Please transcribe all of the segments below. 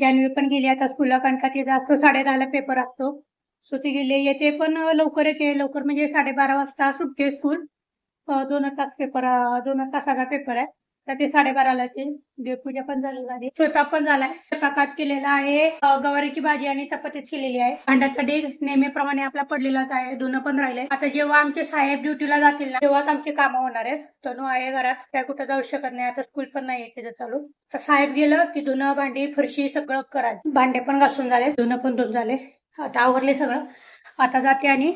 जान्हवी पण गेली आता स्कूलला, कारण का तिचा असतो 10:30ला पेपर असतो. सो ती गेली. येते पण लवकर येते. लवकर म्हणजे 12:30 वाजता सुटते स्कूल. 2 तासाचा पेपर आहे. तर ते 12:30ला येते. देवपूजा पण झाली माझी. स्वयंपाक पण झालाय. स्वयंपाकात केलेला आहे गवारीची भाजी आणि चपातीच केलेली आहे. भांड्याचा ढीग नेहमीप्रमाणे आपला पडलेलाच आहे. धुणं पण राहिलंय. आता जेव्हा आमचे साहेब ड्युटीला जातील ना, तेव्हाच आमची कामं होणार आहेत. तनू आहे घरात, काय कुठं जाऊ शकत नाही. आता स्कूल पण नाही त्याचं चालू. तर साहेब गेलं की धुणं, भांडी, फरशी सगळं करायचं. भांडे पण घासून झाले, धुणं पण धुवून झाले. आता आवरले सगळं. आता जाते आणि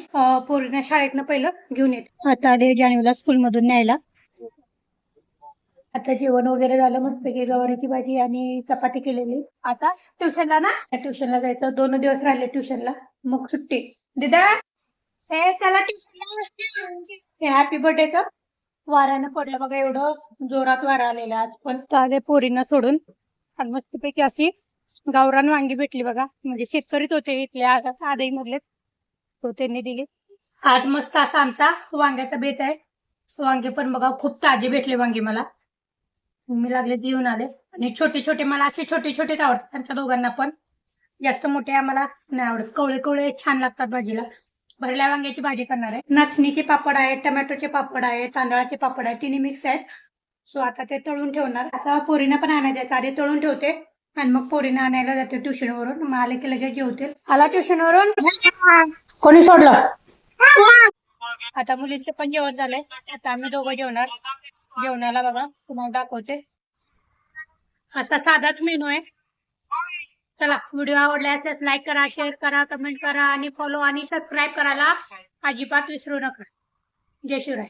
पोरींना शाळेतनं पहिलं घेऊन येते. आता आले जान्हवीला स्कूल मधून न्यायला. आता जेवण वगैरे झालं, मस्त की गवारीची भाजी आणि चपाती केलेली. आता ट्युशनला ना, ट्युशनला जायचं. 2 दिवस राहिले ट्युशनला, मग सुट्टी. दिदा हे चला ट्युशनला. हॅपी बर्थडे कर. वाऱ्यानं पडलं बघा, एवढं जोरात वारा आलेला आज. पण आले पोरींना सोडून आणि मस्तपैकी अशी गावरान वांगी भेटली बघा. म्हणजे शेतकरीच होते इथल्या आदई मधले, तो त्यांनी दिली. आज मस्त असा आमचा वांग्याचा बेत आहे. वांगे पण बघा खूप ताजे भेटले वांगे मला. मी लागले घेऊन आले. आणि छोटे छोटे, मला असे छोटे छोटेच आवडतात. आमच्या दोघांना पण. जास्त मोठे आम्हाला नाही आवडत. कवळे कवळे छान लागतात भाजीला. भरल्या वांग्याची भाजी करणार आहे. नाचणीचे पापड आहेत, टोमॅटोचे पापड आहेत, तांदळाचे पापड आहेत. तिन्ही मिक्स आहेत. सो आता ते तळून ठेवणार. आता पोरींना पण आणायचं, आधी तळून ठेवते आणि मग पोरींना आणायला जाते ट्युशन वरून. मग आले की लगेच जेवते. आला ट्युशन वरून, कोणी सोडलं? आता मुलीचं पण जेवण झालंय. आता आम्ही दोघं जेवणार. जेवणाला बघा तुम्हाला दाखवते. असा साधाच मेनू आहे. चला, व्हिडिओ आवडल्यास लाईक करा, शेअर करा, कमेंट करा आणि फॉलो आणि सबस्क्राईब करायला अजिबात विसरू नका. जय शिवराय.